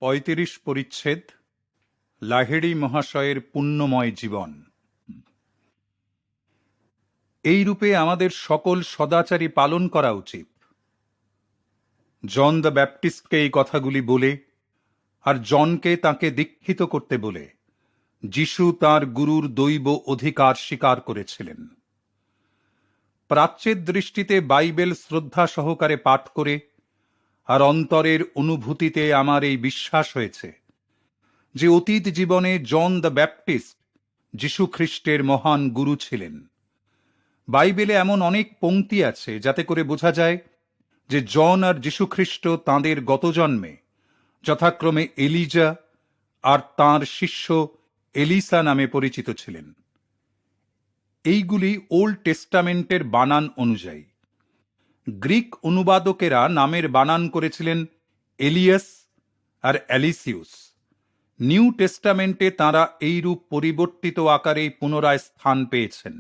৩৫ পরিচ্ছেদ লাহিড়ী মহাশয়ের পুণ্যময় জীবন। এই রূপে আমাদের সকল সদাচারী পালন করা উচিত। জন দ্য ব্যাপটিস্টকে এই কথাগুলি বলে আর জনকে তাকে দীক্ষিত করতে বলে যিশু তাঁর গুরুর দৈব অধিকার স্বীকার করেছিলেন। প্রাচ্যের দৃষ্টিতে বাইবেল শ্রদ্ধা সহকারে পাঠ করে আর অন্তরের অনুভূতিতে আমার এই বিশ্বাস হয়েছে যে অতীত জীবনে জন দ্য ব্যাপটিস্ট যিশু খ্রিস্টের মহান গুরু ছিলেন। বাইবেলে এমন অনেক পংক্তি আছে যাতে করে বোঝা যায় যে জন আর যিশু খ্রিস্ট তাঁদের গত জন্মে যথাক্রমে এলিজা আর তাঁর শিষ্য এলিসা নামে পরিচিত ছিলেন। এইগুলি ওল্ড টেস্টামেন্টের বানান অনুযায়ী। গ্রিক অনুবাদকেরা নামের বানান করেছিলেন এলিয়াস আর অ্যালিসিউস। নিউ টেস্টামেন্টে তাঁরা এইরূপ পরিবর্তিত আকারেই পুনরায় স্থান পেয়েছেন।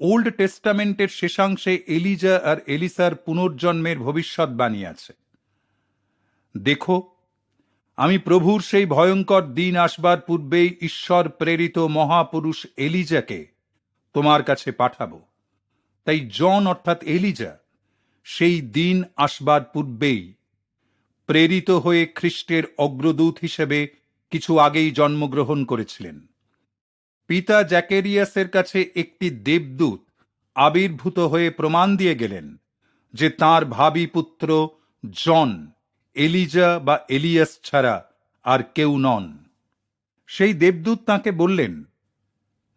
ওল্ড টেস্টামেন্টের শেষাংশে এলিজা আর এলিসার পুনর্জন্মের ভবিষ্যৎবাণী আছে। দেখো, আমি প্রভুর সেই ভয়ঙ্কর দিন আসবার পূর্বেই ঈশ্বর প্রেরিত মহাপুরুষ এলিজাকে তোমার কাছে পাঠাবো। তাই জন অর্থাৎ এলিজা সেই দিন আসবার পূর্বেই প্রেরিত হয়ে খ্রিস্টের অগ্রদূত হিসেবে কিছু আগেই জন্মগ্রহণ করেছিলেন। পিতা জ্যাকেরিয়াসের কাছে একটি দেবদূত আবির্ভূত হয়ে প্রমাণ দিয়ে গেলেন যে তাঁর ভাবী পুত্র জন এলিজা বা এলিয়াস ছাড়া আর কেউ নন। সেই দেবদূত তাঁকে বললেন,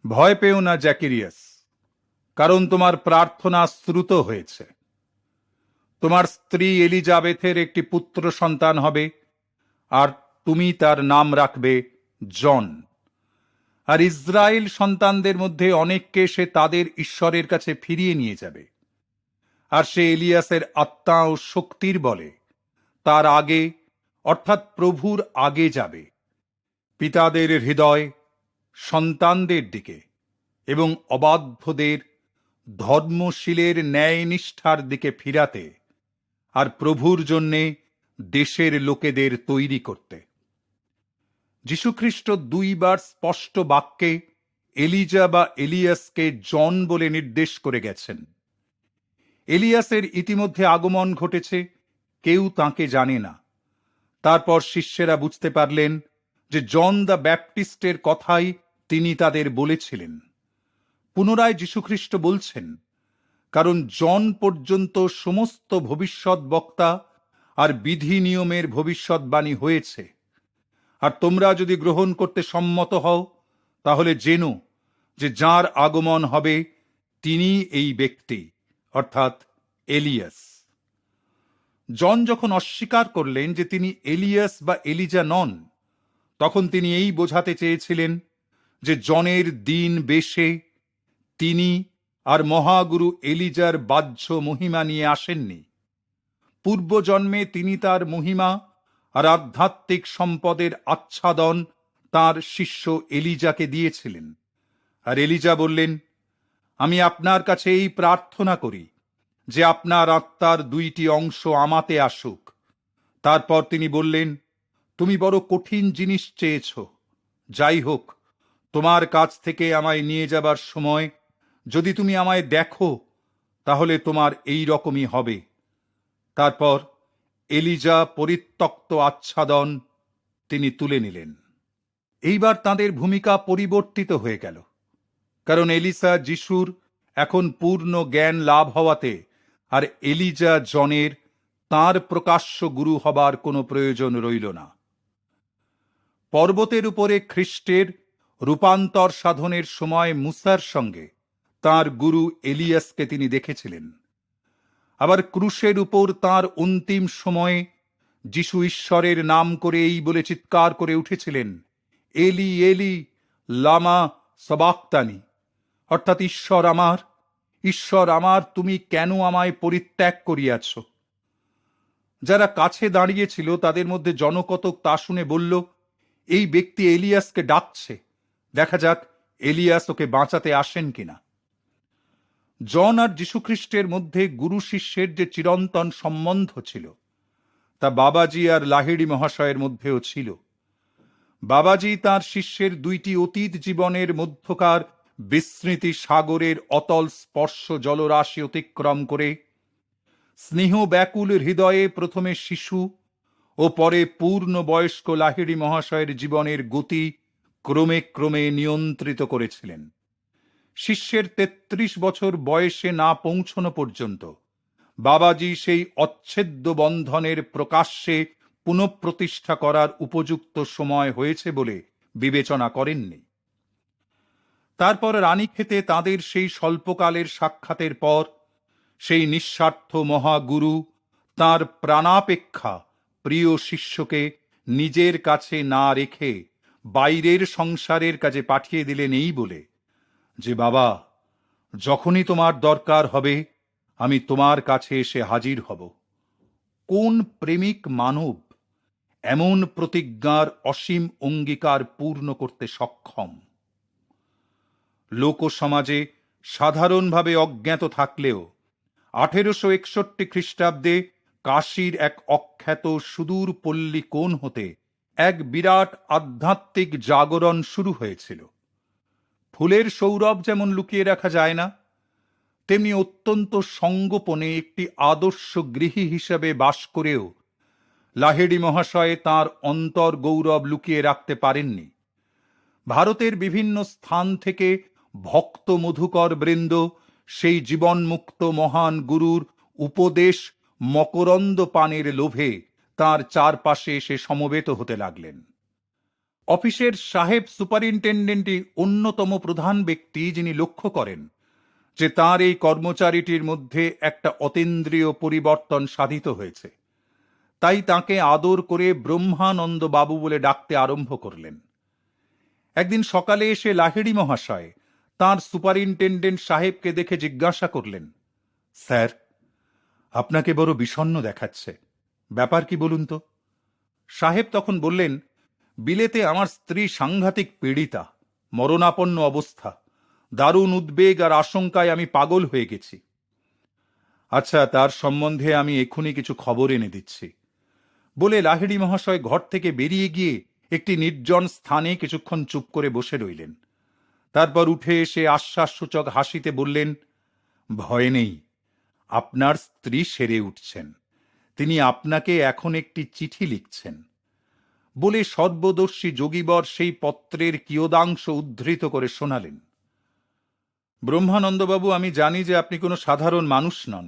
ভয় পেও না জ্যাকেরিয়াস, কারণ তোমার প্রার্থনা শ্রুত হয়েছে। তোমার স্ত্রী এলিজাবেথের একটি পুত্র সন্তান হবে আর তুমি তার নাম রাখবে জন। আর ইসরায়েল সন্তানদের মধ্যে অনেককে সে তাদের ঈশ্বরের কাছে ফিরিয়ে নিয়ে যাবে। আর সে এলিয়াসের আত্মা ও শক্তির বলে তার আগে অর্থাৎ প্রভুর আগে যাবে, পিতাদের হৃদয় সন্তানদের দিকে এবং অবাধ্যদের ধর্মশীলের ন্যায়নিষ্ঠার দিকে ফিরাতে আর প্রভুর জন্যে দেশের লোকেদের তৈরি করতে। যীশুখ্রিস্ট দুইবার স্পষ্ট বাক্যে এলিজা বা এলিয়াসকে জন বলে নির্দেশ করে গেছেন। এলিয়াসের ইতিমধ্যে আগমন ঘটেছে, কেউ তাকে জানে না। তারপর শিষ্যেরা বুঝতে পারলেন যে জন দ্য ব্যাপটিস্টের কথাই তিনি তাদের বলেছিলেন। পুনরায় যীশুখ্রিস্ট বলছেন, কারণ জন পর্যন্ত সমস্ত ভবিষ্যৎ বক্তা আর বিধি নিয়মের ভবিষ্যৎবাণী হয়েছে। আর তোমরা যদি গ্রহণ করতে সম্মত হও তাহলে জেনো যে যার আগমন হবে তিনি এই ব্যক্তি অর্থাৎ এলিয়াস। জন যখন অস্বীকার করলেন যে তিনি এলিয়াস বা এলিজা নন, তখন তিনি এই বোঝাতে চেয়েছিলেন যে জনের দিন বেশে তিনি আর মহাগুরু এলিজার বাহ্য মহিমা নিয়ে আসেননি। পূর্বজন্মে তিনি তার মহিমা আর আধ্যাত্মিক সম্পদের আচ্ছাদন তার শিষ্য এলিজাকে দিয়েছিলেন। আর এলিজা বললেন, আমি আপনার কাছে এই প্রার্থনা করি যে আপনার আত্মার দুইটি অংশ আমাতে আসুক। তারপর তিনি বললেন, তুমি বড় কঠিন জিনিস চেয়েছ। যাই হোক, তোমার কাছ থেকে আমায় নিয়ে যাবার সময় যদি তুমি আমায় দেখো তাহলে তোমার এই রকমই হবে। তারপর এলিজা পরিত্যক্ত আচ্ছাদন তিনি তুলে নিলেন। এইবার তাঁদের ভূমিকা পরিবর্তিত হয়ে গেল, কারণ এলিসা যিশুর এখন পূর্ণ জ্ঞান লাভ হওয়াতে আর এলিজা জনের তাঁর প্রকাশ্য গুরু হবার কোনো প্রয়োজন রইল না। পর্বতের উপরে খ্রিস্টের রূপান্তর সাধনের সময় মুসার সঙ্গে তাঁর গুরু এলিয়াসকে তিনি দেখেছিলেন। আবার ক্রুশের উপর তাঁর অন্তিম সময়ে যিশু ঈশ্বরের নাম করে এই বলে চিৎকার করে উঠেছিলেন, এলি এলি লামা সবাক্তানি, অর্থাৎ ঈশ্বর আমার তুমি কেন আমায় পরিত্যাগ করিয়াছ। যারা কাছে দাঁড়িয়েছিল তাদের মধ্যে জনকতক তা শুনে বলল, এই ব্যক্তি এলিয়াসকে ডাকছে, দেখা যাক এলিয়াস ওকে বাঁচাতে আসেন কিনা। জন আর যীশুখ্রিস্টের মধ্যে গুরু শিষ্যের যে চিরন্তন সম্বন্ধ ছিল তা বাবাজি আর লাহিড়ী মহাশয়ের মধ্যেও ছিল। বাবাজি তাঁর শিষ্যের দুইটি অতীত জীবনের মধ্যকার বিস্মৃতি সাগরের অতল স্পর্শ জলরাশি অতিক্রম করে স্নেহ ব্যাকুল হৃদয়ে প্রথমে শিশু ও পরে পূর্ণ বয়স্ক লাহিড়ী মহাশয়ের জীবনের গতি ক্রমে ক্রমে নিয়ন্ত্রিত করেছিলেন। শিষ্যের ৩৩ বছর বয়সে না পৌঁছনো পর্যন্ত বাবাজি সেই অচ্ছেদ্য বন্ধনের প্রকাশ্যে পুনঃপ্রতিষ্ঠা করার উপযুক্ত সময় হয়েছে বলে বিবেচনা করেননি। তারপর রানীক্ষেতে তাঁদের সেই স্বল্পকালের সাক্ষাতের পর সেই নিঃস্বার্থ মহাগুরু তাঁর প্রাণাপেক্ষা প্রিয় শিষ্যকে নিজের কাছে না রেখে বাইরের সংসারের কাজে পাঠিয়ে দিলেন এই বলে যে, বাবা, যখনই তোমার দরকার হবে আমি তোমার কাছে এসে হাজির হব। কোন প্রেমিক মানব এমন প্রতিজ্ঞার অসীম অঙ্গীকার পূর্ণ করতে সক্ষম? লোক সমাজে সাধারণভাবে অজ্ঞাত থাকলেও 1861 খ্রিস্টাব্দে কাশীর এক অখ্যাত সুদূর পল্লী কোণ হতে এক বিরাট আধ্যাত্মিক জাগরণ শুরু হয়েছিল। ফুলের সৌরভ যেমন লুকিয়ে রাখা যায় না, তেমনি অত্যন্ত সঙ্গোপনে একটি আদর্শ গৃহী হিসাবে বাস করেও লাহিড়ী মহাশয় তাঁর অন্তর গৌরব লুকিয়ে রাখতে পারেননি। ভারতের বিভিন্ন স্থান থেকে ভক্ত মধুকর বৃন্দ সেই জীবনমুক্ত মহান গুরুর উপদেশ মকরন্দ পানের লোভে তাঁর চারপাশে এসে সমবেত হতে লাগলেন। অফিসের সাহেব সুপারিনটেন্ডেন্টই অন্যতম প্রধান ব্যক্তি, যিনি লক্ষ্য করেন যে তাঁর এই কর্মচারীটির মধ্যে একটা অতীন্দ্রিয় পরিবর্তন সাধিত হয়েছে। তাই তাকে আদর করে ব্রহ্মানন্দ বাবু বলে ডাকতে আরম্ভ করলেন। একদিন সকালে এসে লাহিড়ী মহাশয় তাঁর সুপারিনটেন্ডেন্ট সাহেবকে দেখে জিজ্ঞাসা করলেন, স্যার, আপনাকে বড় বিষণ্ণ দেখাচ্ছে, ব্যাপার কি বলুন তো? সাহেব তখন বললেন, বিলেতে আমার স্ত্রী সাংঘাতিক পীড়িতা, মরণাপন্ন অবস্থা, দারুণ উদ্বেগ আর আশঙ্কায় আমি পাগল হয়ে গেছি। আচ্ছা, তার সম্বন্ধে আমি এক্ষুনি কিছু খবর এনে দিচ্ছি বলে লাহিড়ী মহাশয় ঘর থেকে বেরিয়ে গিয়ে একটি নির্জন স্থানে কিছুক্ষণ চুপ করে বসে রইলেন। তারপর উঠে এসে আশ্বাসসূচক হাসিতে বললেন, ভয় নেই, আপনার স্ত্রী সেরে উঠছেন, তিনি আপনাকে এখন একটি চিঠি লিখছেন বলে সর্বদর্শী যোগীবর সেই পত্রের কিয়দাংশ উদ্ধৃত করে শোনালেন। ব্রহ্মানন্দবাবু, আমি জানি যে আপনি কোনো সাধারণ মানুষ নন,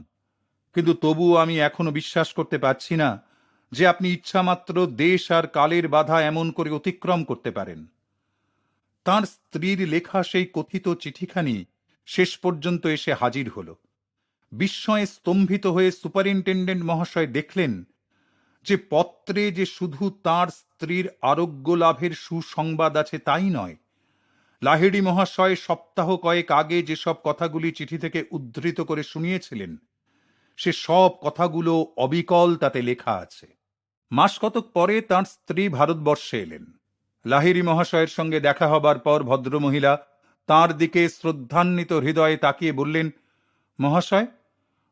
কিন্তু তবুও আমি এখনো বিশ্বাস করতে পারছি না যে আপনি ইচ্ছামাত্র দেশ আর কালের বাধা এমন করে অতিক্রম করতে পারেন। তাঁর স্ত্রীর লেখা সেই কথিত চিঠিখানি শেষ পর্যন্ত এসে হাজির হল। বিস্ময়ে স্তম্ভিত হয়ে সুপারিনটেন্ডেন্ট মহাশয় দেখলেন যে পত্রে যে শুধু তাঁর স্ত্রীর আরোগ্য লাভের সুসংবাদ আছে তাই নয়, লাহিড়ী মহাশয় সপ্তাহ কয়েক আগে যেসব কথাগুলি চিঠি থেকে উদ্ধৃত করে শুনিয়েছিলেন, সে সব কথাগুলো অবিকল তাতে লেখা আছে। মাস কতক পরে তাঁর স্ত্রী ভারতবর্ষে এলেন। লাহিড়ী মহাশয়ের সঙ্গে দেখা হবার পর ভদ্রমহিলা তাঁর দিকে শ্রদ্ধান্বিত হৃদয়ে তাকিয়ে বললেন, মহাশয়,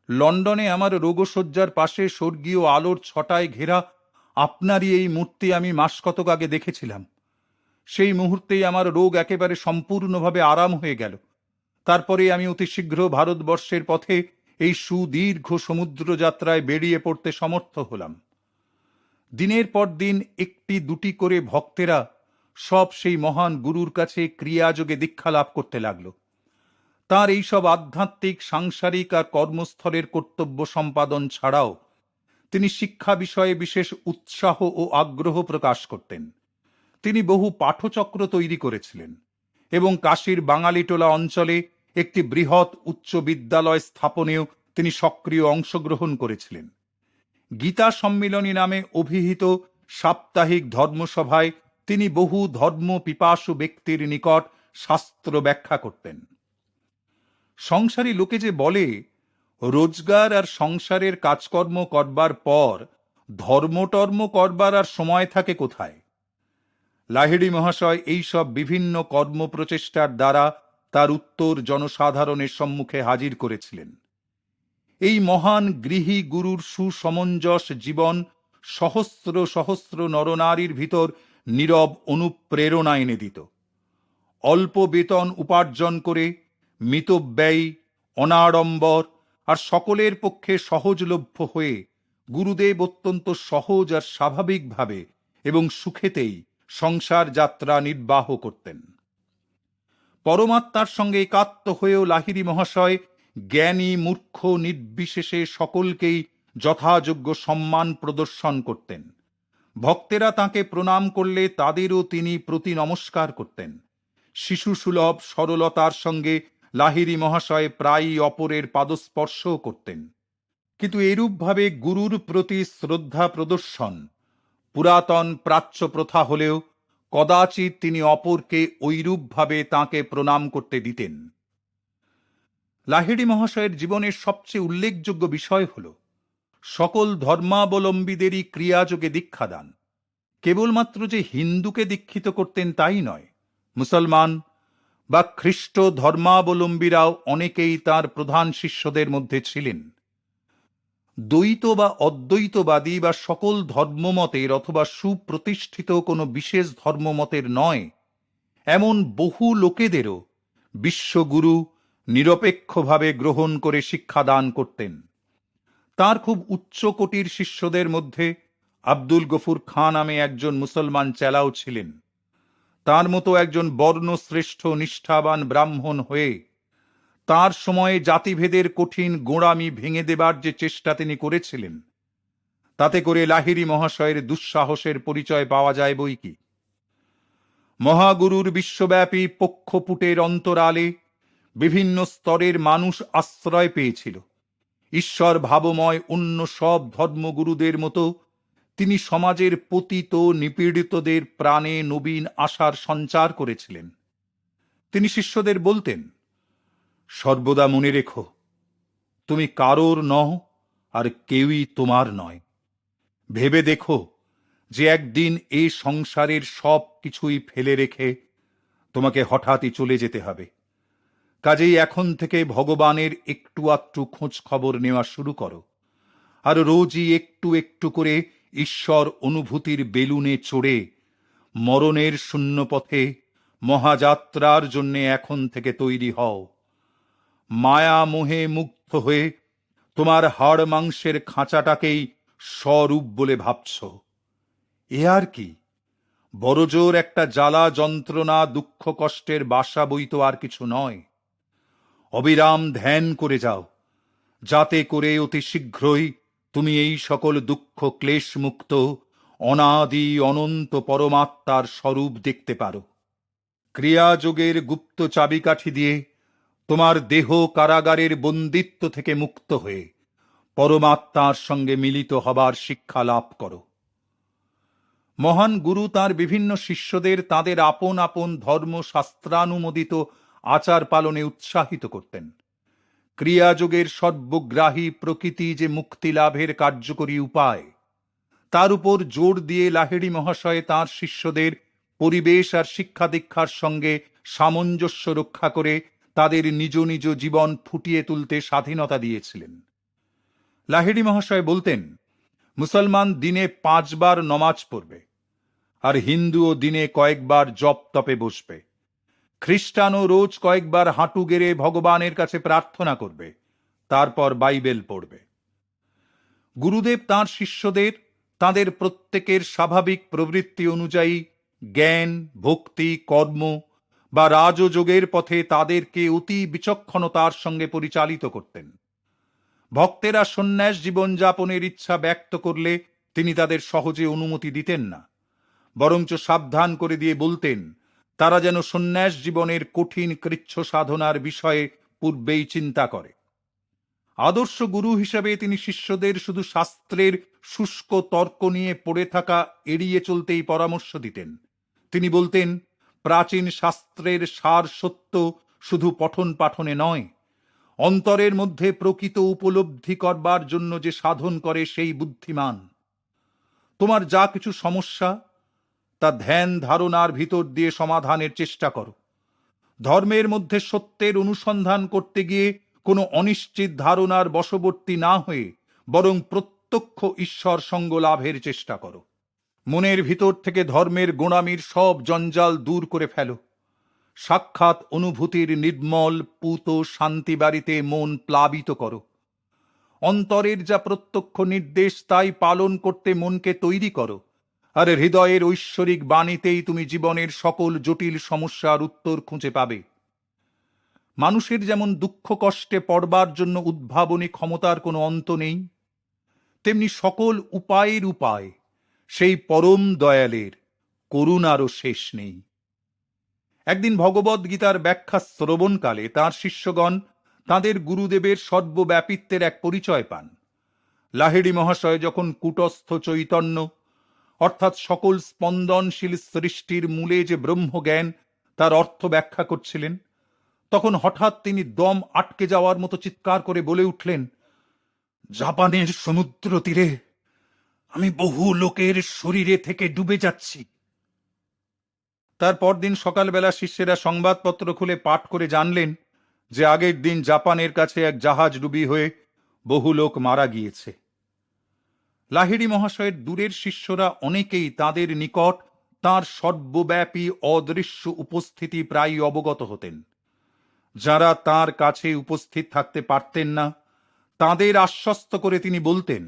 লন্ডনে আমার রোগশয্যার পাশে স্বর্গীয় আলোর ছটায় ঘেরা আপনারই এই মূর্তি আমি মাস কতক আগে দেখেছিলাম। সেই মুহূর্তেই আমার রোগ একেবারে সম্পূর্ণভাবে আরাম হয়ে গেল। তারপরে আমি অতি শীঘ্র ভারতবর্ষের পথে এই সুদীর্ঘ সমুদ্র যাত্রায় বেরিয়ে পড়তে সমর্থ হলাম। দিনের পর দিন একটি দুটি করে ভক্তেরা সব সেই মহান গুরুর কাছে ক্রিয়াযোগে দীক্ষা লাভ করতে লাগল। তাঁর এইসব আধ্যাত্মিক, সাংসারিক আর কর্মস্থলের কর্তব্য সম্পাদন ছাড়াও তিনি শিক্ষা বিষয়ে বিশেষ উৎসাহ ও আগ্রহ প্রকাশ করতেন। তিনি বহু পাঠচক্র তৈরি করেছিলেন এবং কাশীর বাঙালিটোলা অঞ্চলে একটি বৃহৎ উচ্চ বিদ্যালয় স্থাপনেও তিনি সক্রিয় অংশগ্রহণ করেছিলেন। গীতা সম্মিলনী নামে অভিহিত সাপ্তাহিক ধর্মসভায় তিনি বহু ধর্ম পিপাসু ব্যক্তির নিকট শাস্ত্র ব্যাখ্যা করতেন। সংসারী লোকে যে বলে, রোজগার আর সংসারের কাজকর্ম করবার পর ধর্মটর্ম করবার আর সময় থাকে কোথায়? লাহিড়ী মহাশয় এইসব বিভিন্ন কর্ম প্রচেষ্টার দ্বারা তার উত্তর জনসাধারণের সম্মুখে হাজির করেছিলেন। এই মহান গৃহী গুরুর সুসমঞ্জস জীবন সহস্র সহস্র নরনারীর ভিতর নীরব অনুপ্রেরণা এনে দিত। অল্প বেতন উপার্জন করে মিতব্যয়ী, অনাড়ম্বর আর সকলের পক্ষে সহজলভ্য হয়ে গুরুদেব অত্যন্ত সহজ আর স্বাভাবিকভাবে এবং সুখেতেই সংসার যাত্রা নির্বাহ করতেন। পরমাত্মার সঙ্গে একাত্ম হয়েও লাহিড়ী মহাশয় জ্ঞানী মূর্খ নির্বিশেষে সকলকেই যথাযোগ্য সম্মান প্রদর্শন করতেন। ভক্তেরা তাঁকে প্রণাম করলে তাদেরও তিনি প্রতি নমস্কার করতেন। শিশুসুলভ সরলতার সঙ্গে লাহিড়ী মহাশয় প্রায়ই অপরের পাদস্পর্শও করতেন। কিন্তু এরূপভাবে গুরুর প্রতি শ্রদ্ধা প্রদর্শন পুরাতন প্রাচ্য প্রথা হলেও কদাচিৎ তিনি অপরকে ঐরূপভাবে তাঁকে প্রণাম করতে দিতেন। লাহিড়ী মহাশয়ের জীবনের সবচেয়ে উল্লেখযোগ্য বিষয় হল সকল ধর্মাবলম্বীদেরই ক্রিয়াযোগে দীক্ষাদান। কেবলমাত্র যে হিন্দুকে দীক্ষিত করতেন তাই নয়, মুসলমান বা খ্রিস্ট ধর্মাবলম্বীরাও অনেকেই তার প্রধান শিষ্যদের মধ্যে ছিলেন। দ্বৈত বা অদ্বৈতবাদী বা সকল ধর্মমতের অথবা সুপ্রতিষ্ঠিত কোনো বিশেষ ধর্মমতের নয় এমন বহু লোকেদেরও বিশ্বগুরু নিরপেক্ষভাবে গ্রহণ করে শিক্ষাদান করতেন। তার খুব উচ্চ কোটির শিষ্যদের মধ্যে আব্দুল গফুর খাঁ নামে একজন মুসলমান চেলাও ছিলেন। তার মতো একজন বর্ণশ্রেষ্ঠ নিষ্ঠাবান ব্রাহ্মণ হয়ে তার সময়ে জাতিভেদের কঠিন গোঁড়ামি ভেঙে দেবার যে চেষ্টা তিনি করেছিলেন, তাতে করে লাহিড়ী মহাশয়ের দুঃসাহসের পরিচয় পাওয়া যায় বই কি। মহাগুরুর বিশ্বব্যাপী পক্ষপুটের অন্তরালে বিভিন্ন স্তরের মানুষ আশ্রয় পেয়েছিল। ঈশ্বর ভাবময় অন্য সব ধর্মগুরুদের মতো তিনি সমাজের পতিত নিপীড়িতদের প্রাণে নবীন আশার সঞ্চার করেছিলেন। তিনি শিষ্যদের বলতেন, সর্বদা মনে রেখো, তুমি কারোর নও আর কেউই তোমার নয়। ভেবে দেখো যে একদিন এই সংসারের সব কিছুই ফেলে রেখে তোমাকে হঠাৎই চলে যেতে হবে। কাজেই এখন থেকে ভগবানের একটু আধটু খোঁজ খবর নেওয়া শুরু করো, আর রোজই একটু একটু করে ঈশ্বর অনুভূতির বেলুনে চড়ে মরণের শূন্য পথে মহাযাত্রার জন্যে এখন থেকে তৈরি হও। মায়া মোহে মুগ্ধ হয়ে তোমার হাড় মাংসের খাঁচাটাকেই স্বরূপ বলে ভাবছ। এ আর কি, বড়জোর একটা জ্বালা যন্ত্রণা দুঃখ কষ্টের বাসা বই তো আর কিছু নয়। অবিরাম ধ্যান করে যাও, যাতে করে অতি শীঘ্রই তুমি এই সকল দুঃখ ক্লেশ মুক্ত অনাদি অনন্ত পরমাত্মার স্বরূপ দেখতে পারো। ক্রিয়াযোগের গুপ্ত চাবিকাঠি দিয়ে তোমার দেহ কারাগারের বন্দিত্ব থেকে মুক্ত হয়ে পরমাত্মার সঙ্গে মিলিত হবার শিক্ষা লাভ করো। মহান গুরু তাঁর বিভিন্ন শিষ্যদের তাদের আপন আপন ধর্ম শাস্ত্রানুমোদিত আচার পালনে উৎসাহিত করতেন। ক্রিয়াযোগের সর্বগ্রাহী প্রকৃতি যে মুক্তি লাভের কার্যকরী উপায়, তার উপর জোর দিয়ে লাহিড়ী মহাশয় তাঁর শিষ্যদের পরিবেশ আর শিক্ষা দীক্ষার সঙ্গে সামঞ্জস্য রক্ষা করে তাদের নিজ নিজ জীবন ফুটিয়ে তুলতে স্বাধীনতা দিয়েছিলেন। লাহিড়ী মহাশয় বলতেন, মুসলমান দিনে 5 বার নমাজ পড়বে, আর হিন্দুও দিনে কয়েকবার জপ তপে বসবে। খ্রিস্টানও রোজ কয়েকবার হাঁটু গেড়ে ভগবানের কাছে প্রার্থনা করবে, তারপর বাইবেল পড়বে। গুরুদেব তাঁর শিষ্যদের তাঁদের প্রত্যেকের স্বাভাবিক প্রবৃত্তি অনুযায়ী জ্ঞান, ভক্তি, কর্ম বা রাজযোগের পথে তাদেরকে অতি বিচক্ষণতার সঙ্গে পরিচালিত করতেন। ভক্তেরা সন্ন্যাস জীবনযাপনের ইচ্ছা ব্যক্ত করলে তিনি তাদের সহজে অনুমতি দিতেন না, বরঞ্চ সাবধান করে দিয়ে বলতেন তারা যেন সন্ন্যাস জীবনের কঠিন কৃচ্ছ সাধনার বিষয়ে পূর্বেই চিন্তা করে। আদর্শ গুরু হিসাবে তিনি শিষ্যদের শুধু শাস্ত্রের শুষ্ক তর্ক নিয়ে পড়ে থাকা এড়িয়ে চলতেই পরামর্শ দিতেন। তিনি বলতেন, প্রাচীন শাস্ত্রের সার সত্য শুধু পঠন পাঠনে নয়, অন্তরের মধ্যে প্রকৃত উপলব্ধি করবার জন্য যে সাধন করে সেই বুদ্ধিমান। তোমার যা কিছু সমস্যা তা ধ্যান ধারণার ভিতর দিয়ে সমাধানের চেষ্টা করো। ধর্মের মধ্যে সত্যের অনুসন্ধান করতে গিয়ে কোনো অনিশ্চিত ধারণার বশবর্তী না হয়ে বরং প্রত্যক্ষ ঈশ্বর সঙ্গ লাভের চেষ্টা করো। মনের ভিতর থেকে ধর্মের গোঁড়ামির সব জঞ্জাল দূর করে ফেলো। সাক্ষাৎ অনুভূতির নির্মল পুত শান্তি বাড়িতে মন প্লাবিত করো। অন্তরের যা প্রত্যক্ষ নির্দেশ তাই পালন করতে মনকে তৈরি করো, আর হৃদয়ের ঐশ্বরিক বাণীতেই তুমি জীবনের সকল জটিল সমস্যার উত্তর খুঁজে পাবে। মানুষের যেমন দুঃখ কষ্টে পড়বার জন্য উদ্ভাবনী ক্ষমতার কোনো অন্ত নেই, তেমনি সকল উপায়ের উপায় সেই পরম দয়ালের করুণারও শেষ নেই। একদিন ভগবদ গীতার ব্যাখ্যা শ্রবণকালে তাঁর শিষ্যগণ তাঁদের গুরুদেবের সর্বব্যাপিত্বের এক পরিচয় পান। লাহিড়ী মহাশয় যখন কূটস্থ চৈতন্য অর্থাৎ সকল স্পন্দনশীল সৃষ্টির মূলে যে ব্রহ্মজ্ঞান তার অর্থ ব্যাখ্যা করছিলেন, তখন হঠাৎ তিনি দম আটকে যাওয়ার মতো চিৎকার করে বলে উঠলেন, জাপানের সমুদ্র তীরে আমি বহু লোকের শরীরে থেকে ডুবে যাচ্ছি। তার পরদিন সকালবেলা শিষ্যেরা সংবাদপত্র খুলে পাঠ করে জানলেন যে আগের দিন জাপানের কাছে এক জাহাজ ডুবি হয়ে বহু লোক মারা গিয়েছে। লাহিড়ী মহাশয়ের দূরের শিষ্যরা অনেকেই তাঁদের নিকট তাঁর সর্বব্যাপী অদৃশ্য উপস্থিতি প্রায় অবগত হতেন। যারা তাঁর কাছে উপস্থিত থাকতে পারতেন না তাঁদের আশ্বস্ত করে তিনি বলতেন,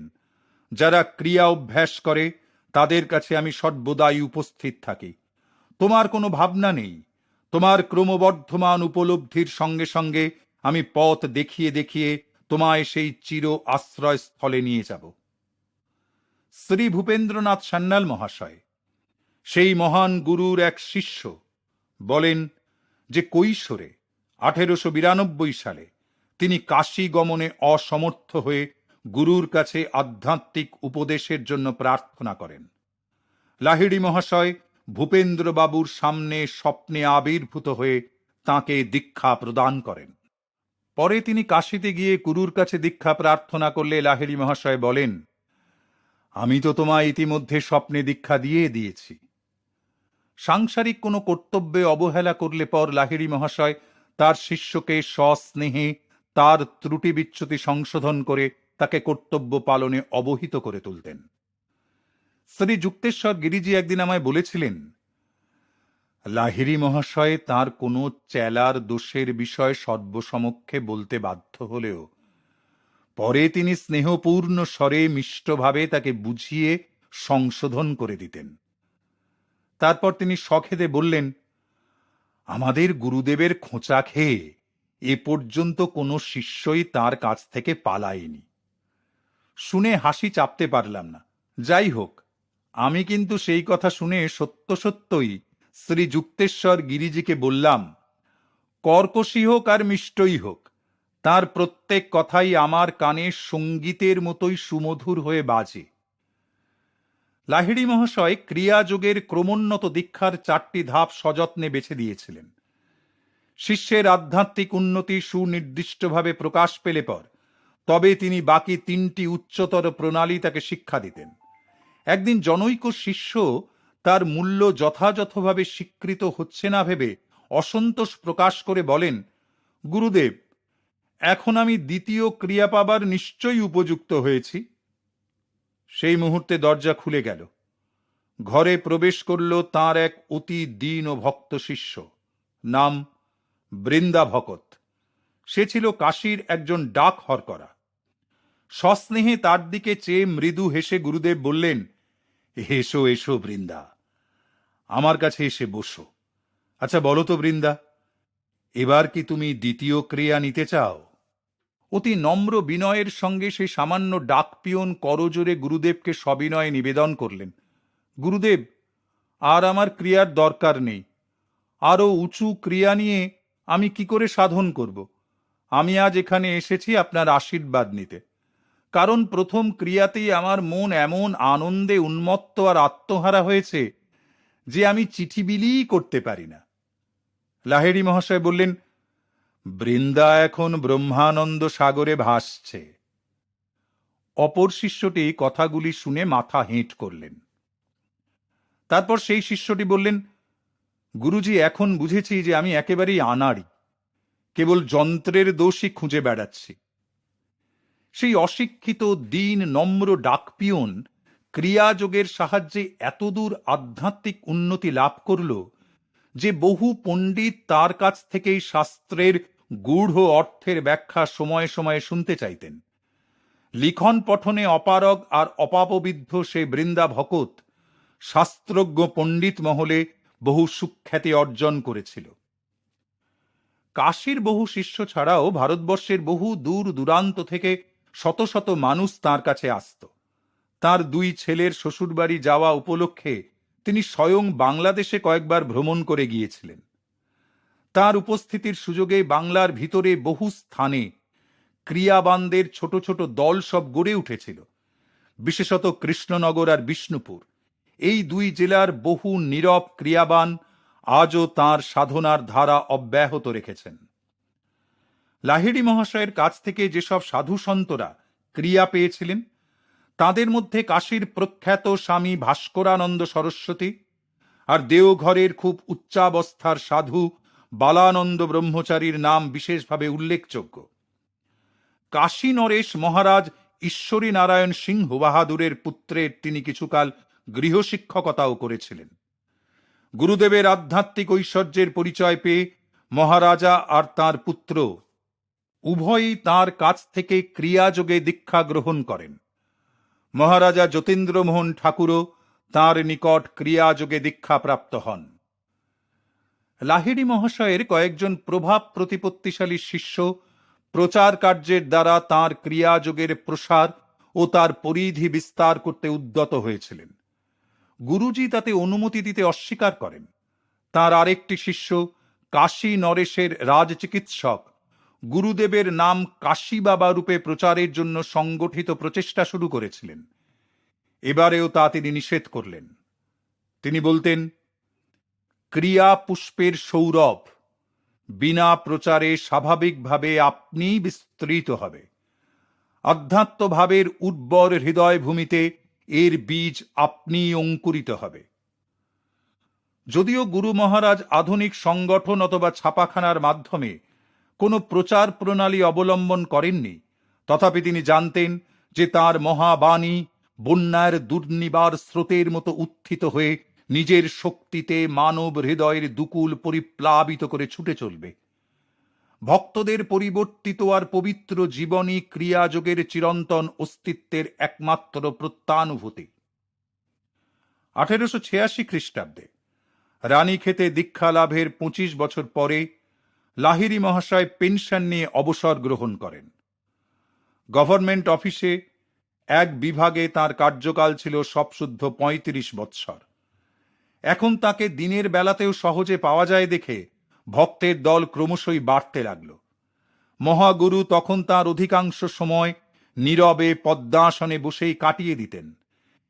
যারা ক্রিয়া অভ্যাস করে তাদের কাছে আমি সর্বদাই উপস্থিত থাকি। তোমার কোনো ভাবনা নেই, তোমার ক্রমবর্ধমান উপলব্ধির সঙ্গে সঙ্গে আমি পথ দেখিয়ে দেখিয়ে তোমায় সেই চির আশ্রয়স্থলে নিয়ে যাব। শ্রী ভূপেন্দ্রনাথ সান্যাল মহাশয়, সেই মহান গুরুর এক শিষ্য, বলেন যে কৈশোরে 1892 সালে তিনি কাশী গমনে অসমর্থ হয়ে গুরুর কাছে আধ্যাত্মিক উপদেশের জন্য প্রার্থনা করেন। লাহিড়ী মহাশয় ভূপেন্দ্রবাবুর সামনে স্বপ্নে আবির্ভূত হয়ে তাঁকে দীক্ষা প্রদান করেন। পরে তিনি কাশীতে গিয়ে গুরুর কাছে দীক্ষা প্রার্থনা করলে লাহিড়ী মহাশয় বলেন, আমি তো তোমায় ইতিমধ্যে স্বপ্নে দীক্ষা দিয়ে দিয়েছি। সাংসারিক কোনো কর্তব্যে অবহেলা করলে পর লাহিড়ী মহাশয় তার শিষ্যকে সস্নেহে তার ত্রুটি বিচ্যুতি সংশোধন করে তাকে কর্তব্য পালনে অবহিত করে তুলতেন। শ্রী যুক্তেশ্বর গিরিজি একদিন আমায় বলেছিলেন, লাহিড়ী মহাশয় তাঁর কোনো চেলার দোষের বিষয় সর্বসমক্ষে বলতে বাধ্য হলেও পরে তিনি স্নেহপূর্ণ স্বরে মিষ্টভাবে তাকে বুঝিয়ে সংশোধন করে দিতেন। তারপর তিনি সখেদে বললেন, আমাদের গুরুদেবের খোঁচা খেয়ে এ পর্যন্ত কোনো শিষ্যই তার কাছ থেকে পালায়নি। শুনে হাসি চাপতে পারলাম না। যাই হোক, আমি কিন্তু সেই কথা শুনে সত্য সত্যই শ্রী যুক্তেশ্বর গিরিজিকে বললাম, কর্কশী হোক আর মিষ্টই হোক, তার প্রত্যেক কথাই আমার কানে সঙ্গীতের মতোই সুমধুর হয়ে বাজে। লাহিড়ী মহাশয় ক্রিয়াযোগের ক্রমোন্নত দীক্ষার 4টি ধাপ সযত্নে বেছে দিয়েছিলেন। শিষ্যের আধ্যাত্মিক উন্নতি সুনির্দিষ্টভাবে প্রকাশ পেলে পর তবে তিনি বাকি 3টি উচ্চতর প্রণালী তাকে শিক্ষা দিতেন। একদিন জনৈক শিষ্য তার মূল্য যথাযথভাবে স্বীকৃত হচ্ছে না ভেবে অসন্তোষ প্রকাশ করে বলেন, গুরুদেব, এখন আমি দ্বিতীয় ক্রিয়া পাবার নিশ্চয়ই উপযুক্ত হয়েছি। সেই মুহূর্তে দরজা খুলে গেল। ঘরে প্রবেশ করল তাঁর এক অতি দীন ও ভক্ত শিষ্য, নাম বৃন্দা ভকত। সে ছিল কাশীর একজন ডাক হরকরা। সস্নেহে তার দিকে চেয়ে মৃদু হেসে গুরুদেব বললেন, এসো এসো বৃন্দা, আমার কাছে এসে বসো। আচ্ছা বলো তো বৃন্দা, এবার কি তুমি দ্বিতীয় ক্রিয়া নিতে চাও? অতি নম্র বিনয়ের সঙ্গে সেই সামান্য ডাক পিয়ন করজোরে গুরুদেবকে সবিনয়ে নিবেদন করলেন, গুরুদেব, আর আমার ক্রিয়ার দরকার নেই। আরও উঁচু ক্রিয়া নিয়ে আমি কি করে সাধন করব? আমি আজ এখানে এসেছি আপনার আশীর্বাদ নিতে, কারণ প্রথম ক্রিয়াতেই আমার মন এমন আনন্দে উন্মত্ত আর আত্মহারা হয়েছে যে আমি চিঠি বিলিই করতে পারি না। লাহিড়ী মহাশয় বললেন, বৃন্দা এখন ব্রহ্মানন্দ সাগরে ভাসছে। অপর শিষ্যটি কথাগুলি শুনে মাথা হেঁট করলেন। তারপর সেই শিষ্যটি বললেন, গুরুজি, এখন বুঝেছি যে আমি একেবারেই আনাড়ি, কেবল যন্ত্রের দোষই খুঁজে বেড়াচ্ছি। সেই অশিক্ষিত দীন নম্র ডাকপিয়ন ক্রিয়াযোগের সাহায্যে এতদূর আধ্যাত্মিক উন্নতি লাভ করল যে বহু পণ্ডিত তার কাছ থেকেই শাস্ত্রের গূঢ় অর্থের ব্যাখ্যা সময়ে সময়ে শুনতে চাইতেন। লিখন পঠনে অপারগ আর অপাপবিদ্ধ সে বৃন্দা ভকত শাস্ত্রজ্ঞ পণ্ডিত মহলে বহু সুখ্যাতি অর্জন করেছিল। কাশীর বহু শিষ্য ছাড়াও ভারতবর্ষের বহু দূর দূরান্ত থেকে শত শত মানুষ তাঁর কাছে আসত। তার দুই ছেলের শ্বশুরবাড়ি যাওয়া উপলক্ষে তিনি স্বয়ং বাংলাদেশে কয়েকবার ভ্রমণ করে গিয়েছিলেন। তার উপস্থিতির সুযোগে বাংলার ভিতরে বহু স্থানে ক্রিয়াবানদের ছোট ছোট দল সব গড়ে উঠেছিল। বিশেষত কৃষ্ণনগর আর বিষ্ণুপুর, এই দুই জেলার বহু নীরব ক্রিয়াবান আজও তাঁর সাধনার ধারা অব্যাহত রেখেছেন। লাহিড়ী মহাশয়ের কাছ থেকে যেসব সাধু সন্তরা ক্রিয়া পেয়েছিলেন তাদের মধ্যে কাশীর প্রখ্যাত স্বামী ভাস্করানন্দ সরস্বতী আর দেওঘরের খুব উচ্চাবস্থার সাধু বালানন্দ ব্রহ্মচারীর নাম বিশেষভাবে উল্লেখযোগ্য। কাশী নরেশ মহারাজ ঈশ্বরী নারায়ণ সিংহ বাহাদুরের পুত্রের তিনি কিছুকাল গৃহশিক্ষকতাও করেছিলেন। গুরুদেবের আধ্যাত্মিক ঐশ্বর্যের পরিচয় পেয়ে মহারাজা আর তাঁর পুত্র উভয়ই তাঁর কাছ থেকে ক্রিয়াযোগে দীক্ষা গ্রহণ করেন। মহারাজা যতীন্দ্রমোহন ঠাকুরও তাঁর নিকট ক্রিয়াযোগে দীক্ষাপ্রাপ্ত হন। লাহিড়ী মহাশয়ের কয়েকজন প্রভাব প্রতিপত্তিশালী শিষ্য প্রচার কার্যের দ্বারা তাঁর ক্রিয়াযোগের প্রসার ও তার পরিধি বিস্তার করতে উদ্যত হয়েছিলেন। গুরুজি তাতে অনুমতি দিতে অস্বীকার করেন। তাঁর আরেকটি শিষ্য কাশী নরেশের রাজচিকিৎসক গুরুদেবের নাম কাশী বাবা রূপে প্রচারের জন্য সংগঠিত প্রচেষ্টা শুরু করেছিলেন। এবারেও তা তিনি নিষেধ করলেন। তিনি বলতেন, ক্রিয়া পুষ্পের সৌরভ বিনা প্রচারে স্বাভাবিকভাবে আপনি বিস্তৃত হবে। আধ্যাত্মভাবের উর্বর হৃদয় ভূমিতে এর বীজ আপনি অঙ্কুরিত হবে। যদিও গুরু মহারাজ আধুনিক সংগঠন অথবা ছাপাখানার মাধ্যমে কোনো প্রচার প্রণালী অবলম্বন করেননি, তথাপি তিনি জানতেন যে তাঁর মহাবাণী বন্যার দুর্নিবার স্রোতের মতো উত্থিত হয়ে নিজের শক্তিতে মানব হৃদয়ের দুকুল পরিপ্লাবিত করে ছুটে চলবে। ভক্তদের পরিবর্তিত আর পবিত্র জীবনী ক্রিয়াযোগের চিরন্তন অস্তিত্বের একমাত্র প্রত্যানুভূতি। 1886 খ্রিস্টাব্দে রানীক্ষেতে দীক্ষা লাভের 25 বছর পরে লাহিড়ী মহাশয় পেনশন নিয়ে অবসর গ্রহণ করেন। গভর্নমেন্ট অফিসে এক বিভাগে তার কার্যকাল ছিল সবসুদ্ধ 35 বৎসর। এখন তাকে দিনের বেলাতেও সহজে পাওয়া যায় দেখে ভক্তের দল ক্রমশই বাড়তে লাগল। মহাগুরু তখন তার অধিকাংশ সময় নীরবে পদ্মাসনে বসেই কাটিয়ে দিতেন।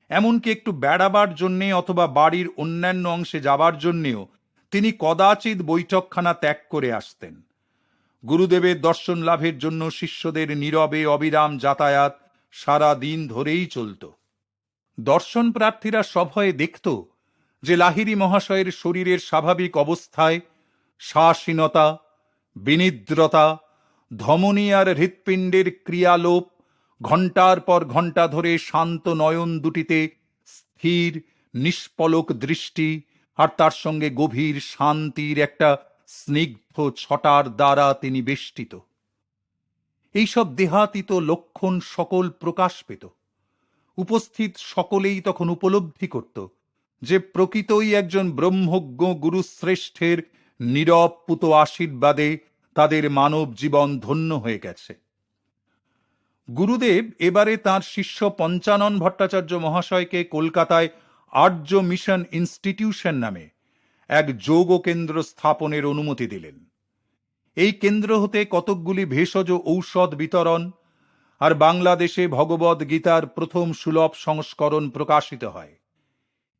এমনকি একটু বেড়াবার জন্যে অথবা বাড়ির অন্যান্য অংশে যাবার জন্যেও তিনি কদাচিৎ বৈঠকখানা ত্যাগ করে আসতেন। গুরুদেবের দর্শন লাভের জন্য শিষ্যদের নীরবে অবিরাম যাতায়াত সারা দিন ধরেই চলত। দর্শন প্রার্থীরা সভয়ে দেখত যে লাহিড়ী মহাশয়ের শরীরের স্বাভাবিক অবস্থায় শ্বাসহীনতা, বিনিদ্রতা, ধমনী আর হৃৎপিণ্ডের ক্রিয়ালোপ, ঘণ্টার পর ঘণ্টা ধরে শান্ত নয়ন দুটিতে স্থির নিষ্পলক দৃষ্টি আর তার সঙ্গে গভীর শান্তির একটা স্নিগ্ধ ছটার দ্বারা তিনি বেষ্টিত। এইসব দেহাতীত লক্ষণ সকল প্রকাশ পেত। উপস্থিত সকলেই তখন উপলব্ধি করত যে প্রকৃতই একজন ব্রহ্মজ্ঞ গুরুশ্রেষ্ঠের নীরব পুত আশীর্বাদে তাদের মানব জীবন ধন্য হয়ে গেছে। গুরুদেব এবারে তাঁর শিষ্য পঞ্চানন ভট্টাচার্য মহাশয়কে কলকাতায় আর্য মিশন ইনস্টিটিউশন নামে এক যোগ কেন্দ্র স্থাপনের অনুমতি দিলেন। এই কেন্দ্র হতে কতকগুলি ভেষজ ঔষধ বিতরণ আর বাংলাদেশে ভগবদ গীতার প্রথম সুলভ সংস্করণ প্রকাশিত হয়।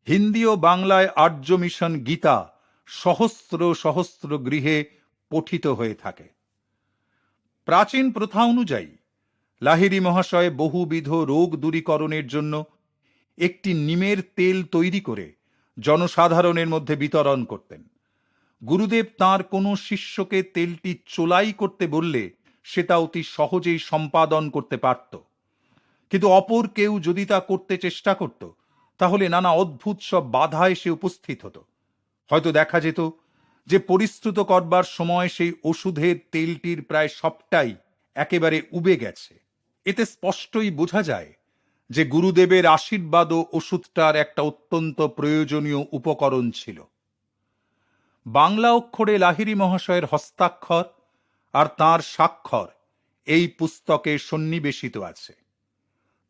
হিন্দি ও বাংলায় আর্য মিশন গীতা সহস্র সহস্র গৃহে পঠিত হয়ে থাকে। প্রাচীন প্রথা অনুযায়ী লাহিড়ী মহাশয় বহুবিধ রোগ দূরীকরণের জন্য একটি নিমের তেল তৈরি করে জনসাধারণের মধ্যে বিতরণ করতেন। গুরুদেব তাঁর কোনো শিষ্যকে তেলটি চোলাই করতে বললে সে তা অতি সহজেই সম্পাদন করতে পারত, কিন্তু অপর কেউ যদি তা করতে চেষ্টা করত তাহলে নানা অদ্ভুত সব বাধা এসে উপস্থিত হতো। হয়তো দেখা যেত যে পরিশ্রুত করবার সময় সেই ওষুধের তেলটির প্রায় সবটাই একেবারে উবে গেছে। এতে স্পষ্টই বোঝা যায় যে গুরুদেবের আশীর্বাদও ওষুধটার একটা অত্যন্ত প্রয়োজনীয় উপকরণ ছিল। বাংলা অক্ষরে লাহিড়ী মহাশয়ের হস্তাক্ষর আর তাঁর স্বাক্ষর এই পুস্তকে সন্নিবেশিত আছে।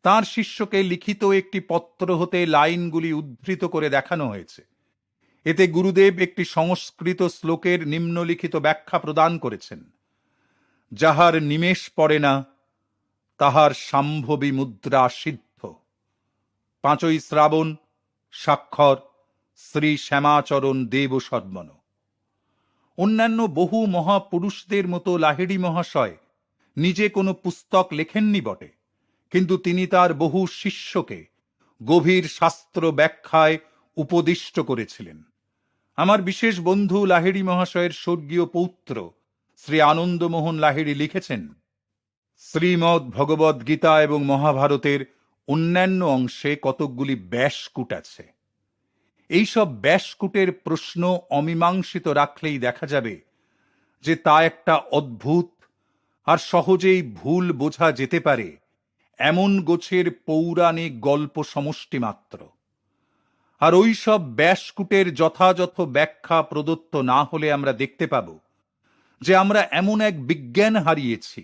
তাঁর শিষ্যকে লিখিত একটি পত্র হতে লাইনগুলি উদ্ধৃত করে দেখানো হয়েছে। এতে গুরুদেব একটি সংস্কৃত শ্লোকের নিম্নলিখিত ব্যাখ্যা প্রদান করেছেন: যাহার নিমেষ পড়ে না তাহার সাম্ভবী মুদ্রা সিদ্ধ। 5ই শ্রাবণ, স্বাক্ষর শ্রী শ্যামাচরণ দেবশর্মণ। অন্যান্য বহু মহাপুরুষদের মতো লাহিড়ী মহাশয় নিজে কোনো পুস্তক লেখেননি বটে, কিন্তু তিনি তার বহু শিষ্যকে গভীর শাস্ত্র ব্যাখ্যায় উপদিষ্ট করেছিলেন। আমার বিশেষ বন্ধু লাহিড়ী মহাশয়ের স্বর্গীয় পৌত্র শ্রী আনন্দমোহন লাহিড়ী লিখেছেন, শ্রীমদ্ ভগবদ গীতা এবং মহাভারতের অন্যান্য অংশে কতকগুলি ব্যাসকূট আছে। এইসব ব্যাসকূটের প্রশ্ন অমীমাংসিত রাখলেই দেখা যাবে যে তা একটা অদ্ভুত আর সহজেই ভুল বোঝা যেতে পারে এমন গোছের পৌরাণিক গল্প সমষ্টি মাত্র। আর ওই সব ব্যাসকূটের যথাযথ ব্যাখ্যা প্রদত্ত না হলে আমরা দেখতে পাব যে আমরা এমন এক বিজ্ঞান হারিয়েছি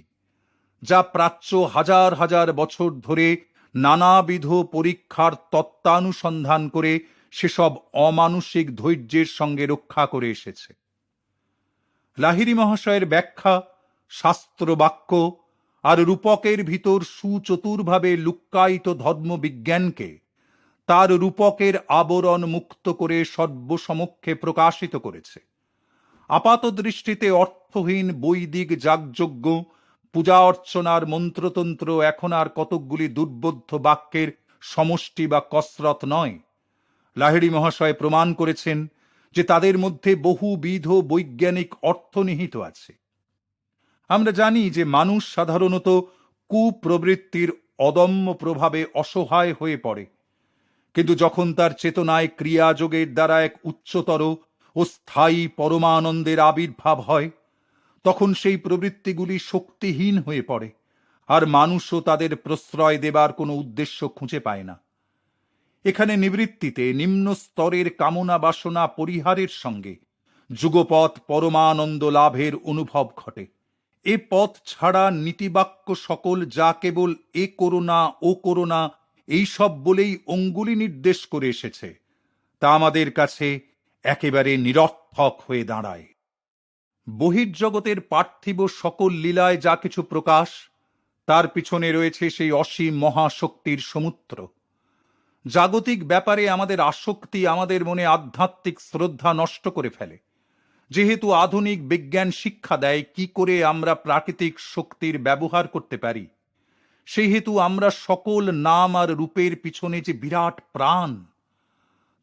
যা প্রাচ্য হাজার হাজার বছর ধরে নানাবিধ পরীক্ষার তত্ত্বানুসন্ধান করে সেসব অমানুষিক ধৈর্যের সঙ্গে রক্ষা করে এসেছে। লাহিড়ী মহাশয়ের ব্যাখ্যা শাস্ত্রবাক্য আর রূপকের ভিতর সুচতুরভাবে লুক্কায়িত ধর্মবিজ্ঞানকে তার রূপকের আবরণ মুক্ত করে সর্বসমক্ষে প্রকাশিত করেছে। আপাত দৃষ্টিতে অর্থহীন বৈদিক যাগযজ্ঞ, পূজা অর্চনার মন্ত্রতন্ত্র এখন আর কতকগুলি দুর্বোধ্য বাক্যের সমষ্টি বা কসরত নয়। লাহিড়ী মহাশয় প্রমাণ করেছেন যে তাদের মধ্যে বহুবিধ বৈজ্ঞানিক অর্থ নিহিত আছে। আমরা জানি যে মানুষ সাধারণত কুপ্রবৃত্তির অদম্য প্রভাবে অসহায় হয়ে পড়ে, কিন্তু যখন তার চেতনায় ক্রিয়াযোগের দ্বারা এক উচ্চতর ও স্থায়ী পরমানন্দের আবির্ভাব হয়, তখন সেই প্রবৃত্তিগুলি শক্তিহীন হয়ে পড়ে, আর মানুষও তাদের প্রশ্রয় দেবার কোনো উদ্দেশ্য খুঁজে পায় না। এখানে নিবৃত্তিতে নিম্ন স্তরের কামনা বাসনা পরিহারের সঙ্গে যুগপৎ পরমানন্দ লাভের অনুভব ঘটে। এ পথ ছাড়া নীতিবাক্য সকল যা কেবল এ করো না ও করো না এইসব বলেই অঙ্গুলি নির্দেশ করে এসেছে, তা আমাদের কাছে একেবারে নিরর্থক হয়ে দাঁড়ায়। বহির্জগতের পার্থিব সকল লীলায় যা কিছু প্রকাশ, তার পিছনে রয়েছে সেই অসীম মহাশক্তির সমুদ্র। জাগতিক ব্যাপারে আমাদের আসক্তি আমাদের মনে আধ্যাত্মিক শ্রদ্ধা নষ্ট করে ফেলে। যেহেতু আধুনিক বিজ্ঞান শিক্ষা দেয় কি করে আমরা প্রাকৃতিক শক্তির ব্যবহার করতে পারি, সেই হেতু আমরা সকল নাম আর রূপের পিছনে যে বিরাট প্রাণ,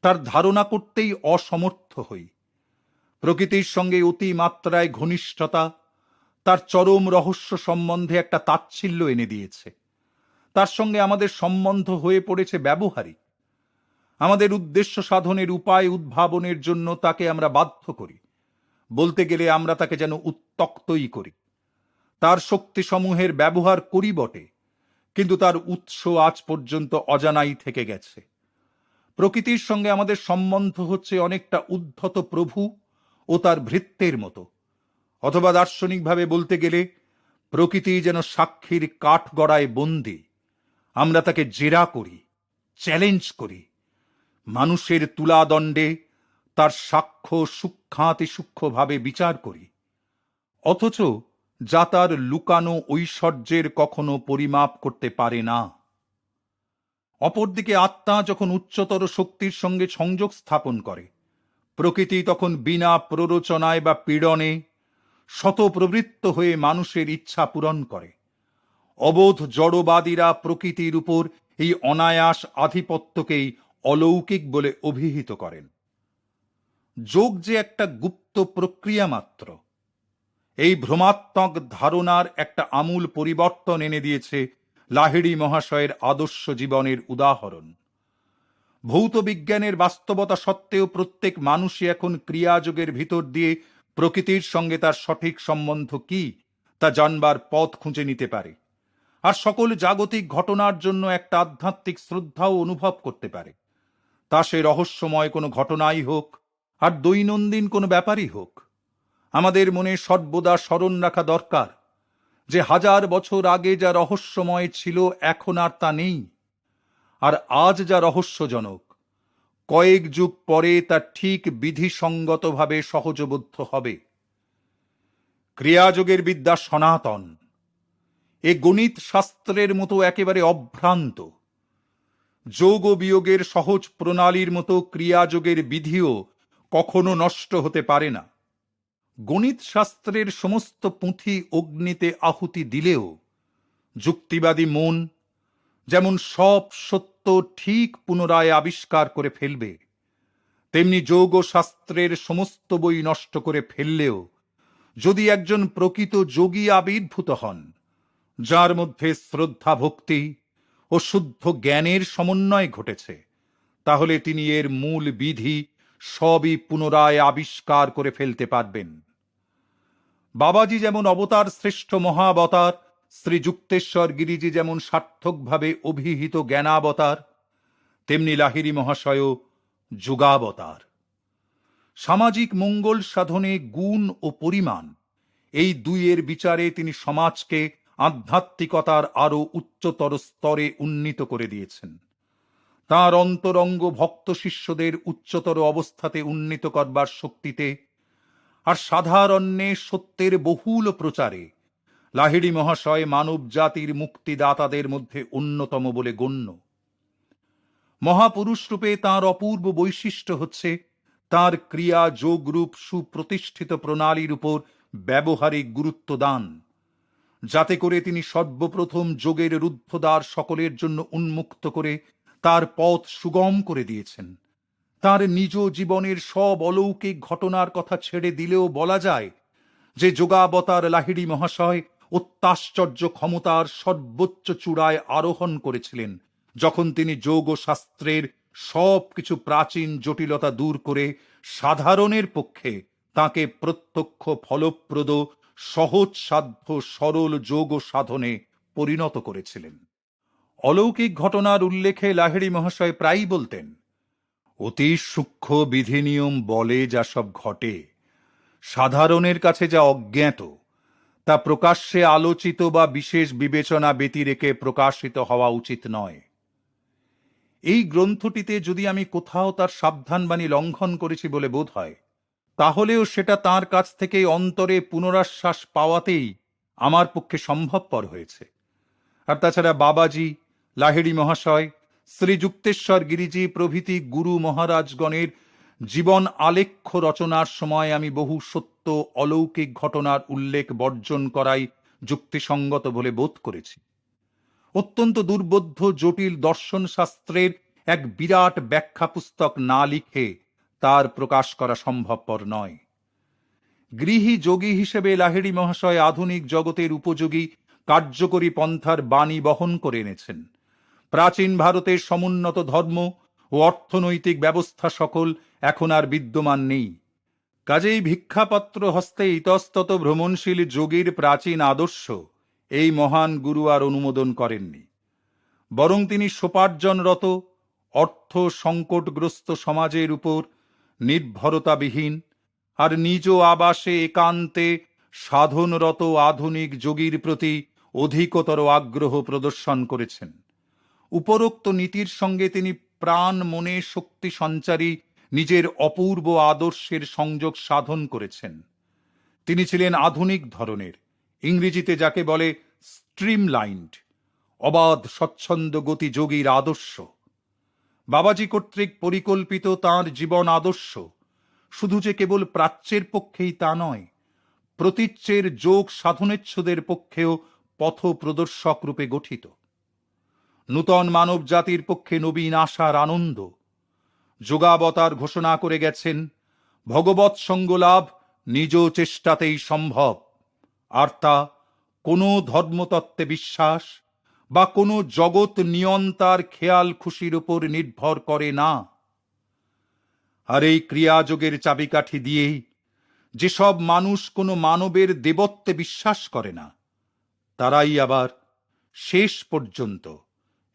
তার ধারণা করতেই অসমর্থ হই। প্রকৃতির সঙ্গে অতি মাত্রায় ঘনিষ্ঠতা তার চরম রহস্য সম্বন্ধে একটা তাচ্ছিল্য এনে দিয়েছে। তার সঙ্গে আমাদের সম্বন্ধ হয়ে পড়েছে ব্যবহারিক। আমাদের উদ্দেশ্য সাধনের উপায় উদ্ভাবনের জন্য তাকে আমরা বাধ্য করি। বলতে গেলে আমরা তাকে যেন উত্ত্যক্তই করি। তার শক্তিসমূহের ব্যবহার করি বটে, কিন্তু তার উৎস আজ পর্যন্ত অজানাই থেকে গেছে। প্রকৃতির সঙ্গে আমাদের সম্বন্ধ হচ্ছে অনেকটা উদ্ধত প্রভু ও তার ভৃত্যের মতো, অথবা দার্শনিকভাবে বলতে গেলে প্রকৃতি যেন সাক্ষীর কাঠগড়ায় বন্দী। আমরা তাকে জেরা করি, চ্যালেঞ্জ করি, মানুষের তুলাদণ্ডে তার সাক্ষ্য সূক্ষ্মাতি সূক্ষ্মভাবে বিচার করি, অথচ যা তার লুকানো ঐশ্বর্যের কখনো পরিমাপ করতে পারে না। অপরদিকে আত্মা যখন উচ্চতর শক্তির সঙ্গে সংযোগ স্থাপন করে, প্রকৃতি তখন বিনা প্ররোচনায় বা পীড়নে শতপ্রবৃত্ত হয়ে মানুষের ইচ্ছা পূরণ করে। অবোধ জড়বাদীরা প্রকৃতির উপর এই অনায়াস আধিপত্যকেই অলৌকিক বলে অভিহিত করেন। যোগ যে একটা গুপ্ত প্রক্রিয়া মাত্র, এই ভ্রমাত্মক ধারণার একটা আমূল পরিবর্তন এনে দিয়েছে লাহিড়ী মহাশয়ের আদর্শ জীবনের উদাহরণ। ভৌত বিজ্ঞানের বাস্তবতা সত্ত্বেও প্রত্যেক মানুষই এখন ক্রিয়াযোগের ভিতর দিয়ে প্রকৃতির সঙ্গে তার সঠিক সম্বন্ধ কি তা জানবার পথ খুঁজে নিতে পারে, আর সকল জাগতিক ঘটনার জন্য একটা আধ্যাত্মিক শ্রদ্ধাও অনুভব করতে পারে। তা সে রহস্যময় কোনো ঘটনাই হোক আর দৈনন্দিন কোনো ব্যাপারই হোক। আমাদের মনে সর্বদা স্মরণ রাখা দরকার যে 1000 বছর আগে যা রহস্যময় ছিল এখন আর তা নেই, আর আজ যা রহস্যজনক কয়েক যুগ পরে তা ঠিক বিধিসঙ্গতভাবে সহজবোধ্য হবে। ক্রিয়াযোগের বিদ্যা সনাতন, এ গণিত শাস্ত্রের মতো একেবারে অভ্রান্ত। যোগ ও বিয়োগের সহজ প্রণালীর মতো ক্রিয়াযোগের বিধিও কখনো নষ্ট হতে পারে না। গণিত শাস্ত্রের সমস্ত পুঁথি অগ্নিতে আহুতি দিলেও যুক্তিবাদী মন যেমন সব সত্য ঠিক পুনরায় আবিষ্কার করে ফেলবে, তেমনি যোগ ও শাস্ত্রের সমস্ত বই নষ্ট করে ফেললেও যদি একজন প্রকৃত যোগী আবির্ভূত হন, যার মধ্যে শ্রদ্ধা ভক্তি ও শুদ্ধ জ্ঞানের সমন্বয় ঘটেছে, তাহলে তিনি এর মূল বিধি সবই পুনরায় আবিষ্কার করে ফেলতে পারবেন। বাবাজি যেমন অবতার শ্রেষ্ঠ মহাবতার, শ্রী যুক্তেশ্বর গিরিজি যেমন সার্থকভাবে অভিহিত জ্ঞানাবতার, তেমনি লাহিড়ী মহাশয়ও যুগাবতার। সামাজিক মঙ্গল সাধনে গুণ ও পরিমাণ এই দুইয়ের বিচারে তিনি সমাজকে আধ্যাত্মিকতার আরো উচ্চতর স্তরে উন্নীত করে দিয়েছেন। তাঁর অন্তরঙ্গ ভক্ত শিষ্যদের উচ্চতর অবস্থাতে উন্নীত করবার শক্তিতে আর সাধারণ্যে সত্যের বহুল প্রচারে লাহিড়ী মহাশয় মানব জাতির মুক্তিদাতাদের মধ্যে অন্যতম বলে গণ্য। মহাপুরুষ রূপে তাঁর অপূর্ব বৈশিষ্ট্য হচ্ছে তাঁর ক্রিয়া যোগরূপ সুপ্রতিষ্ঠিত প্রণালীর উপর ব্যবহারিক গুরুত্ব দান, যাতে করে তিনি সর্বপ্রথম যোগের রুদ্ধদ্বার সকলের জন্য উন্মুক্ত করে তার পথ সুগম করে দিয়েছেন। তার নিজ জীবনের সব অলৌকিক ঘটনার কথা ছেড়ে দিলেও বলা যায় যে যোগাবতার লাহিড়ী মহাশয় অত্যাশ্চর্য ক্ষমতার সর্বোচ্চ চূড়ায় আরোহণ করেছিলেন যখন তিনি যোগ ও শাস্ত্রের সব কিছু প্রাচীন জটিলতা দূর করে সাধারণের পক্ষে তাকে প্রত্যক্ষ ফলপ্রদ সহজসাধ্য সরল যোগ ও সাধনে পরিণত করেছিলেন। অলৌকিক ঘটনার উল্লেখে লাহিড়ী মহাশয় প্রায়ই বলতেন, অতি সূক্ষ্ম বিধিনিয়ম বলে যা সব ঘটে, সাধারণের কাছে যা অজ্ঞাত তা প্রকাশ্যে আলোচিত বা বিশেষ বিবেচনা ব্যতিরেকে প্রকাশিত হওয়া উচিত নয়। এই গ্রন্থটিতে যদি আমি কোথাও তার সাবধানবাণী লঙ্ঘন করেছি বলে বোধ হয়, তাহলেও সেটা তার কাছ থেকে অন্তরে পুনরাশ্বাস পাওয়াতেই আমার পক্ষে সম্ভবপর হয়েছে। আর তাছাড়া বাবাজি, লাহিড়ী মহাশয়, শ্রী যুক্তেশ্বর গিরিজি প্রভৃতি গুরু মহারাজগণের জীবন আলেখ্য রচনার সময় আমি বহু সত্য অলৌকিক ঘটনার উল্লেখ বর্জন করাই যুক্তিসঙ্গত বলে বোধ করেছি। অত্যন্ত দুর্বোধ্য জটিল দর্শন শাস্ত্রের এক বিরাট ব্যাখ্যা পুস্তক না লিখে তার প্রকাশ করা সম্ভবপর নয়। গৃহী যোগী হিসেবে লাহিড়ী মহাশয় আধুনিক জগতের উপযোগী কার্যকরী পন্থার বাণী বহন করে এনেছেন। প্রাচীন ভারতের সমুন্নত ধর্ম ও অর্থনৈতিক ব্যবস্থা সকল এখন আর বিদ্যমান নেই। কাজেই ভিক্ষাপত্র হস্তে ইতস্তত ভ্রমণশীল যোগীর প্রাচীন আদর্শ এই মহান গুরু আর অনুমোদন করেননি, বরং তিনি সোপার্জনরত অর্থ সংকটগ্রস্ত সমাজের উপর নির্ভরতাবিহীন আর নিজ আবাসে একান্তে সাধনরত আধুনিক যোগীর প্রতি অধিকতর আগ্রহ প্রদর্শন করেছেন। উপরোক্ত নীতির সঙ্গে তিনি প্রাণ মনে শক্তি সঞ্চারী নিজের অপূর্ব আদর্শের সংযোগ সাধন করেছেন। তিনি ছিলেন আধুনিক ধরনের, ইংরেজিতে যাকে বলে স্ট্রিমলাইন্ড, অবাধ স্বচ্ছন্দ গতি যোগীর আদর্শ। বাবাজি কর্তৃক পরিকল্পিত তাঁর জীবন আদর্শ শুধু যে কেবল প্রাচ্যের পক্ষেই তা নয়, প্রতীচ্যের যোগ সাধনেচ্ছুদের পক্ষেও পথ প্রদর্শক রূপে গঠিত। নূতন মানব জাতির পক্ষে নবীন আশার আনন্দ। যোগাবতার ঘোষণা করে গেছেন, ভগবৎ সঙ্গ লাভ নিজ চেষ্টাতেই সম্ভব। আর তা কোনো ধর্মতত্ত্বে বিশ্বাস বা কোনো জগৎ নিয়ন্তার খেয়াল খুশির উপর নির্ভর করে না। আর এই ক্রিয়াযোগের চাবিকাঠি দিয়েই যেসব মানুষ কোনো মানবের দেবত্বে বিশ্বাস করে না, তারাই আবার শেষ পর্যন্ত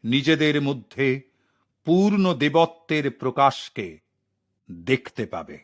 নিজেদের মধ্যে পূর্ণ দেবত্বের প্রকাশকে দেখতে পাবে।